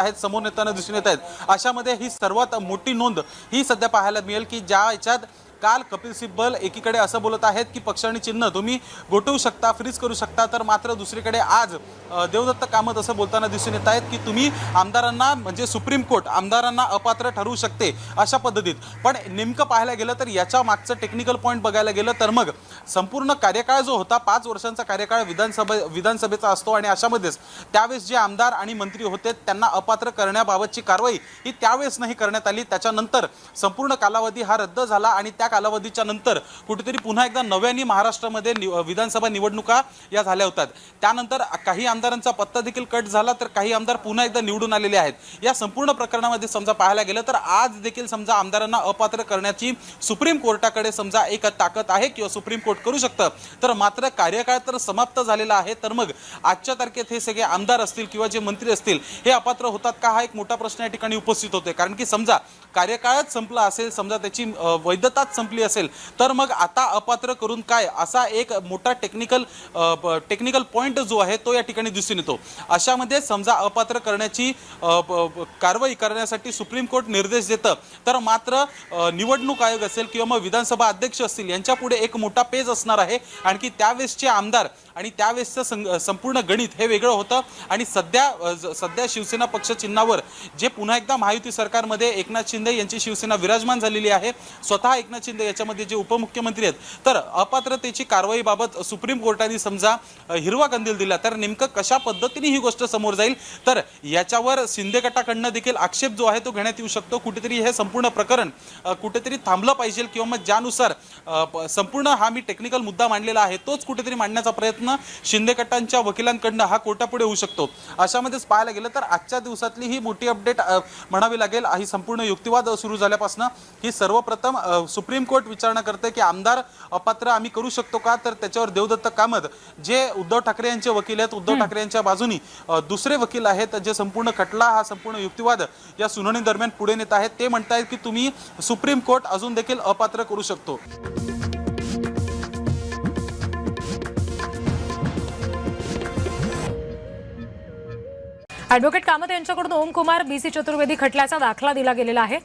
आहेत समोर येताना दिसून येत आहेत। अशामध्ये ही सर्वात मोठी नोंद ही सध्या पाहायला मिळेल की ज्या याच्यात काल कपिल सिब्बल एकीकडे असं बोलत आहेत की पक्ष आणि चिन्ह तुम्ही गोठवू शकता, फ्रीज करू शकता, तर मात्र दुसरीकडे आज देवदत्त कामत असं बोलताना दिसून येत आहेत की तुम्ही आमदारांना म्हणजे सुप्रीम कोर्ट आमदारांना अपात्र ठरवू शकते अशा पद्धतीत। पण नेमकं पाहायला गेलं तर याच्या मागचं टेक्निकल पॉईंट बघायला गेलं तर मग संपूर्ण कार्यकाळ जो होता 5 वर्षांचा कार्यकाळ विधानसभेचा असतो आणि अशामध्येच त्यावेळेस जे आमदार आणि मंत्री होते त्यांना अपात्र करण्याबाबतची कारवाई ही त्यावेळेस नाही करण्यात आली। त्याच्यानंतर संपूर्ण कालावधी हा रद्द झाला आणि त्या कालावधीच्या नंतर कुठेतरी पुन्हा एकदा नव्याने महाराष्ट्रामध्ये विधानसभा निवडणुका या झाल्या होतात। त्यानंतर काही आमदारांचा पत्ता देखील कट झाला तर काही आमदार पुन्हा एकदा निवडून आलेले आहेत। या संपूर्ण प्रकरणामध्ये समजा पाहायला गेलं तर आज देखील समजा आमदारांना अपात्र करण्याची सुप्रीम कोर्टाकडे समजा एक ताकद आहे किंवा सुप्रीम कोर्ट करू शकतं, तर मात्र कार्यकाळ तर समाप्त झालेला आहे। तर मग आजच्या तारखेत हे सगळे आमदार असतील किंवा जे मंत्री असतील हे अपात्र होतात का, हा एक मोठा प्रश्न या ठिकाणी उपस्थित होतोय। कारण की समजा कार्यकाळच संपला असेल, समजा त्याची वैधताच संपली असेल, तर मग आता अपात्र करून काय असा एक मोठा टेक्निकल पॉइंट जो आहे तो या ठिकाणी दिसून येतो। अशामध्ये समजा अपात्र करण्याची कारवाई करण्यासाठी सुप्रीम कोर्ट निर्देश देतं, तर मात्र निवडणूक आयोग असेल किंवा मग विधानसभा अध्यक्ष असतील यांच्या पुढे एक मोठा पेज असणार आहे। आणखी त्यावेळेसचे आमदार आणि त्यावेळेसचं संपूर्ण गणित हे वेगळं होतं। आणि सध्या शिवसेना पक्ष चिन्हावर जे पुन्हा एकदा महायुती सरकारमध्ये एकनाथ शिंदे यांची शिवसेना विराजमान झालेली आहे, स्वतः एकनाथ शिंदे याच्यामध्ये जे उपमुख्यमंत्री आहेत, तर अपात्रतेची कारवाईबाबत सुप्रीम कोर्टाने समजा हिरवा कंदील दिला तर नेमकं कशा पद्धतीने ही गोष्ट समोर जाईल, तर याच्यावर शिंदे गटाकडनं देखील आक्षेप जो आहे तो घेण्यात येऊ शकतो। कुठेतरी हे संपूर्ण प्रकरण कुठेतरी थांबलं पाहिजे किंवा मग ज्यानुसार संपूर्ण हा मी टेक्निकल मुद्दा मांडलेला आहे तोच कुठेतरी मांडण्याचा प्रयत्न शिंदे गटांच्या वकिलांकडनं हा कोर्टापुढे होऊ शकतो। अशामध्येच पाहायला गेलं तर आजच्या दिवसातली ही मोठी अपडेट म्हणावी लागेल। ही संपूर्ण युक्तिवाद सुरू झाल्यापासून ही सर्वप्रथम सुप्रीम कोर्ट विचारणा करते की आमदार अपात्र आम्ही करू शकतो का, तर त्याच्यावर देवदत्त कामत जे उद्धव ठाकरे यांचे वकील आहेत, उद्धव ठाकरे यांच्या बाजूनी दुसरे वकील आहेत जे संपूर्ण खटला हा संपूर्ण युक्तिवाद या सुनावणी दरम्यान पुढे नेत आहेत, ते म्हणतायत की तुम्ही सुप्रीम कोर्ट अजून देखील अपात्र करू शकतो। ॲडव्होकेट कामत यांच्याकडून ओमकुमार बीसी चतुर्वेदी खटल्याचा दाखला दिला गेलेला आहे।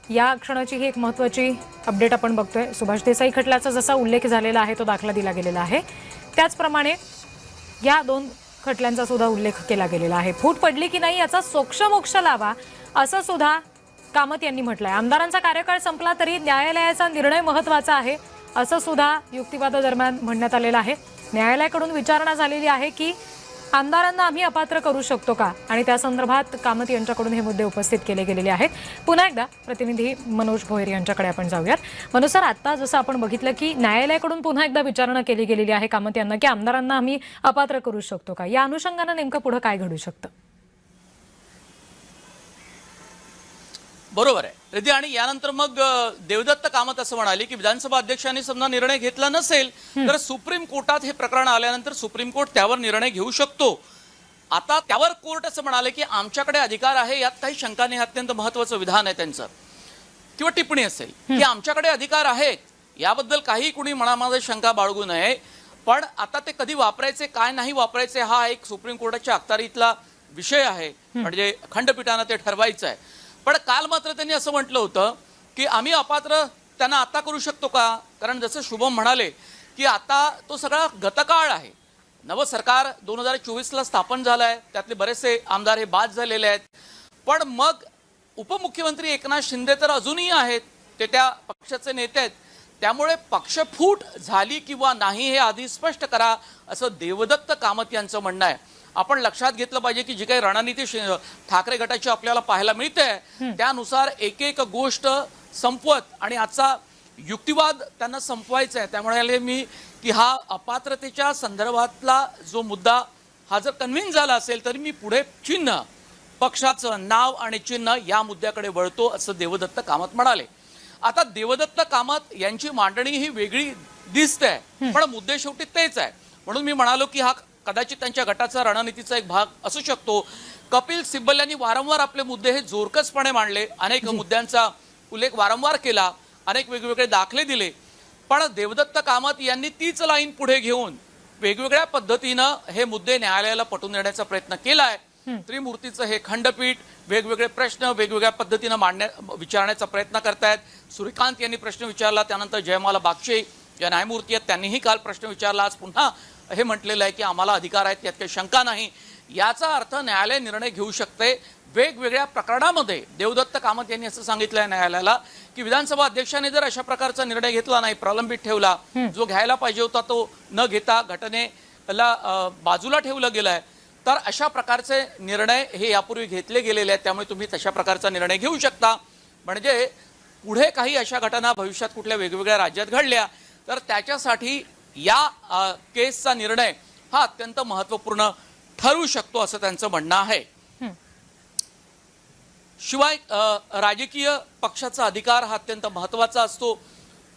या क्षणाची ही एक महत्त्वाची अपडेट आपण बघतोय। सुभाष देसाई खटल्याचा जसा उल्लेख झालेला आहे तो दाखला दिला गेलेला आहे, त्याचप्रमाणे या 2 खटल्यांचा सुद्धा उल्लेख केला गेलेला आहे। फूट पडली की नाही याचा सोक्षमोक्ष लावा असं सुद्धा कामत यांनी म्हटलंय। आमदारांचा कार्यकाळ संपला तरी न्यायालयाचा निर्णय महत्त्वाचा आहे असं सुद्धा युक्तिवादादरम्यान म्हणण्यात आलेलं आहे। न्यायालयाकडून विचारणा झालेली आहे की आमदारांना आम्ही अपात्र करू शकतो का, आणि त्या संदर्भात कामत यांच्याकडून हे मुद्दे उपस्थित केले गेलेले आहेत। पुन्हा एकदा प्रतिनिधी मनोज भोयर यांच्याकडे आपण जाऊयात। मनोज सर, आता जसं आपण बघितलं की न्यायालयाकडून पुन्हा एकदा विचारणा केली गेलेली आहे कामत यांना की आमदारांना आम्ही अपात्र करू शकतो का, या अनुषंगाने नेमकं पुढे काय घडू शकतं? बरोबर आहे रिद्धी। आणि यानंतर मग देवदत्त कामत असं म्हणाले की विधानसभा अध्यक्षांनी समजा निर्णय घेतला नसेल तर सुप्रीम कोर्टात हे प्रकरण आल्यानंतर सुप्रीम कोर्ट त्यावर निर्णय घेऊ शकतो। आता त्यावर कोर्ट असं म्हणाले की आमच्याकडे अधिकार आहे, यात काही शंका नाही, अत्यंत महत्त्वाचं विधान आहे त्यांचं किंवा टिप्पणी असेल की आमच्याकडे अधिकार आहेत, याबद्दल काही कुणी मनामध्ये शंका बाळगू नये, पण आता ते कधी वापरायचे काय नाही वापरायचे हा एक सुप्रीम कोर्टाच्या अखत्यारीतला विषय आहे, म्हणजे खंडपीठानं ते ठरवायचं आहे। पण काल मात्र त्यांनी असं म्हटलं होतं की आम्ही अपात्र त्यांना आता करू शकतो का, कारण जसं शुभम म्हणाले की आता तो सगळा गतकाळ आहे, नवं सरकार 2024ला स्थापन झालं आहे, त्यातले बरेचसे आमदार हे बाद झालेले आहेत, पण मग उपमुख्यमंत्री एकनाथ शिंदे तर अजूनही आहेत, ते त्या पक्षाचे नेते आहेत, त्यामुळे पक्षफूट झाली किंवा नाही हे आधी स्पष्ट करा असं देवदत्त कामत यांचं म्हणणं आहे। आपण लक्षात घेतलं पाहिजे की जी काही रणनीती ठाकरे गटाची आपल्याला पाहायला मिळते त्यानुसार एक एक गोष्ट संपवत आणि आजचा युक्तिवाद त्यांना संपवायचा आहे। त्यामुळे मी की हा अपात्रतेच्या संदर्भातला जो मुद्दा हा जर कन्व्हिन्स झाला असेल तरी मी पुढे चिन्ह, पक्षाचं नाव आणि चिन्ह या मुद्द्याकडे वळतो असं देवदत्त कामत म्हणाले। आता देवदत्त कामत यांची मांडणी ही वेगळी दिसते, पण मुद्दे शेवटी तेच आहे। म्हणून मी म्हणालो की हा कदाचित त्यांच्या गटाचा रणनीतीचा एक भाग असू शकतो। कपिल सिब्बल यांनी वारंवार आपले मुद्दे हे जोरकसपणे मांडले, अनेक मुद्द्यांचा उल्लेख वारंवार केला, अनेक वेगवेगळे दाखले दिले, पण देवदत्त कामत यांनी तीच लाईन पुढे घेऊन वेगवेगळ्या पद्धतीनं हे मुद्दे न्यायालयाला पटवून देण्याचा प्रयत्न केलाय। त्रिमूर्तीचं हे खंडपीठ वेगवेगळे प्रश्न वेगवेगळ्या पद्धतीनं विचारण्याचा प्रयत्न करतायत। सूर्यकांत यांनी प्रश्न विचारला, त्यानंतर जयमाला बागचे या न्यायमूर्ती आहेत त्यांनीही काल प्रश्न विचारला, आज पुन्हा हे म्हटलेलं आहे की आम्हाला अधिकार आहेत, यात काही शंका नाही। याचा अर्थ न्यायालय निर्णय घेऊ शकते वेगवेगळ्या प्रकरणामध्ये। देवदत्त कामत यांनी असं सांगितलंय न्यायालयाला की विधानसभा अध्यक्षाने जर अशा प्रकारचा निर्णय घेतला नाही, प्रलंबित ठेवला, जो घ्यायला पाहिजे होता तो न घेता घटनेला बाजूला ठेवलं गेलंय, तर अशा प्रकारचे निर्णय हे यापूर्वी घेतले गेलेले आहेत, त्यामुळे तुम्ही तशा प्रकारचा निर्णय घेऊ शकता। म्हणजे पुढे काही अशा घटना भविष्यात कुठल्या वेगवेगळ्या राज्यात घडल्या तर त्याच्यासाठी या केसचा निर्णय हा अत्यंत महत्त्वपूर्ण ठरू शकतो असं त्यांचं म्हणणं आहे। शिवाय राजकीय पक्षाचा अधिकार हा अत्यंत महत्त्वाचा असतो,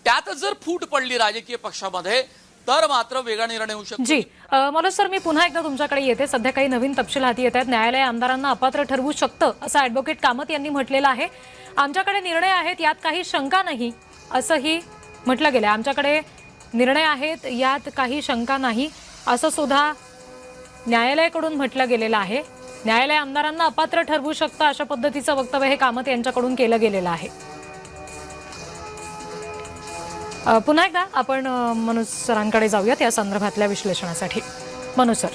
त्यात जर फूट पडली राजकीय पक्षामध्ये तर मात्र वेगळा निर्णय होऊ शकतो। जी मनोज सर, मी पुन्हा एकदा तुमच्याकडे येते। सध्या काही नवीन तपशील हाती येत आहेत। न्यायालय आमदारांना अपात्र ठरवू शकतं असं ॲडव्होकेट कामत यांनी म्हटलेलं आहे। आमच्याकडे निर्णय आहेत, यात काही शंका नाही असंही म्हटलं गेलं। आमच्याकडे निर्णय आहेत, यात काही शंका नाही असं सुद्धा न्यायालयाकडून म्हटलं गेलेलं आहे। न्यायालय आमदारांना अपात्र ठरवू शकतं अशा पद्धतीचं वक्तव्य हे कामत यांच्याकडून केलं गेलेलं आहे। पुन्हा एकदा आपण मनोज सरांकडे जाऊयात या संदर्भातल्या विश्लेषणासाठी। मनोज सर,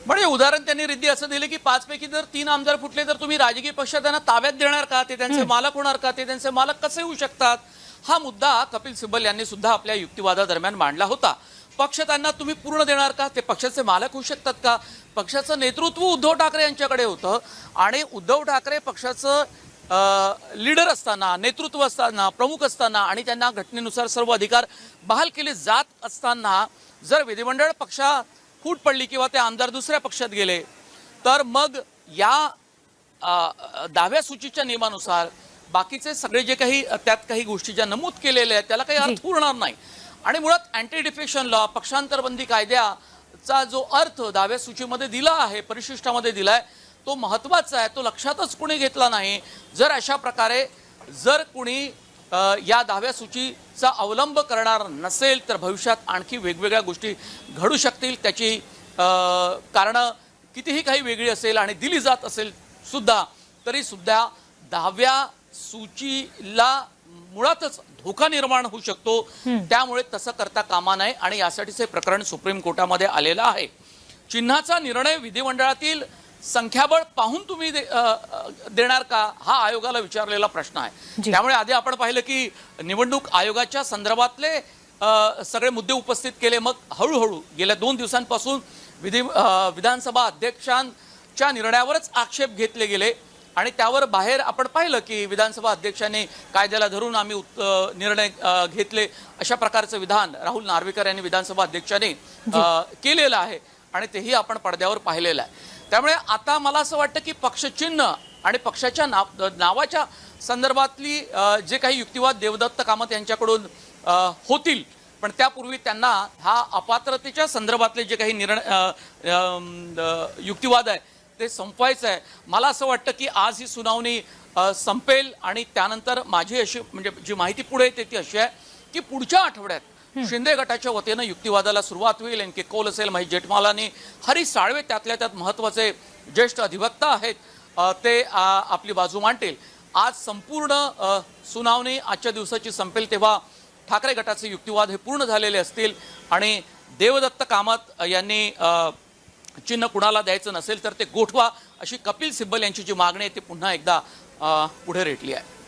म्हणजे उदाहरण त्यांनी रिद्धी असं दिले की 5 पैकी जर 3 आमदार फुटले तर तुम्ही राजकीय पक्ष त्यांना ताब्यात देणार का, ते त्यांचे मालक होणार का, ते त्यांचे मालक कसे होऊ शकतात, हा मुद्दा कपिल सिब्बल यांनी सुद्धा आपल्या युक्तिवादादरम्यान मांडला होता। पक्ष त्यांना तुम्ही पूर्ण देणार का, ते पक्षाचे मालक होऊ शकतात का, पक्षाचं नेतृत्व उद्धव ठाकरे यांच्याकडे होतं आणि उद्धव ठाकरे पक्षाचं लीडर असताना, नेतृत्व असताना, प्रमुख असताना आणि त्यांना घटनेनुसार सर्व अधिकार बहाल केले जात असताना जर विधिमंडळ पक्षा फूट पडली किंवा ते आमदार दुसऱ्या पक्षात गेले तर मग या 10व्या सूचीच्या नियमानुसार बाकीचे सगळे जे काही त्यात काही गोष्टी ज्या नमूद केलेल्या आहेत त्याला काही अर्थ उरणार नाही। आणि मुळात अँटी डिफेक्शन लॉ, पक्षांतरबंदी कायद्याचा जो अर्थ 10व्या सूचीमध्ये दिला आहे, परिशिष्टामध्ये दिलाय, तो महत्त्वाचा आहे, तो लक्षातच कुणी घेतला नाही। जर अशा प्रकारे जर कुणी या 10व्या सूचीचा अवलंब करणार नसेल तर भविष्यात आणखी वेगवेगळ्या गोष्टी घडू शकतील। त्याची कारणं कितीही काही वेगळी असेल आणि दिली जात असेल सुद्धा तरी सुद्धा 10व्या सूचीला मुळातच धोका निर्माण होऊ शकतो, त्यामुळे तसं करता कामा नये आणि यासाठीच हे प्रकरण सुप्रीम कोर्टामध्ये आलेलं आहे। चिन्हाचा निर्णय विधिमंडळातील संख्याबळ पाहून तुम्ही देणार का, हा आयोगाला विचारलेला प्रश्न आहे। त्यामुळे आधी आपण पाहिलं की निवडणूक आयोगाच्या संदर्भातले सगळे मुद्दे उपस्थित केले, मग हळूहळू गेल्या 2 दिवसांपासून विधानसभा अध्यक्षांच्या निर्णयावरच आक्षेप घेतले गेले आणि त्यावर बाहेर आपण पाहिलं की विधानसभा अध्यक्षांनी कायद्याला धरून आम्ही निर्णय घेतले अशा प्रकारचं विधान राहुल नार्वेकर यांनी विधानसभा अध्यक्षांनी केलेलं आहे आणि तेही आपण पडद्यावर पाहिलेलं आहे। त्यामुळे आता मला असं वाटतं की पक्षचिन्ह आणि पक्षाच्या नावाच्या संदर्भातली जे काही युक्तिवाद देवदत्त कामत यांच्याकडून होतील, पण त्यापूर्वी त्यांना हा अपात्रतेच्या संदर्भातले जे काही युक्तिवाद आहे ते संपवायचं आहे। मला असं वाटतं की आज ही सुनावणी संपेल आणि त्यानंतर माझी अशी म्हणजे जी माहिती पुढे येते ती अशी आहे की पुढच्या आठवड्यात शिंदे गटाच्या वतीनं युक्तिवादाला सुरुवात होईल। एन के कौल असेल, महेश जेठमालानी, हरीश साळवे त्यातल्या त्यात महत्त्वाचे ज्येष्ठ अधिवक्ता आहेत, ते आपली बाजू मांडतील। आज संपूर्ण सुनावणी आजच्या दिवसाची संपेल तेव्हा ठाकरे गटाचे युक्तिवाद हे पूर्ण झालेले असतील आणि देवदत्त कामत यांनी चिन्ह कुणाला द्यायचं नसेल तर ते गोठवा अशी कपिल सिब्बल यांची जी मागणी आहे ती पुन्हा एकदा पुढे रेटली आहे।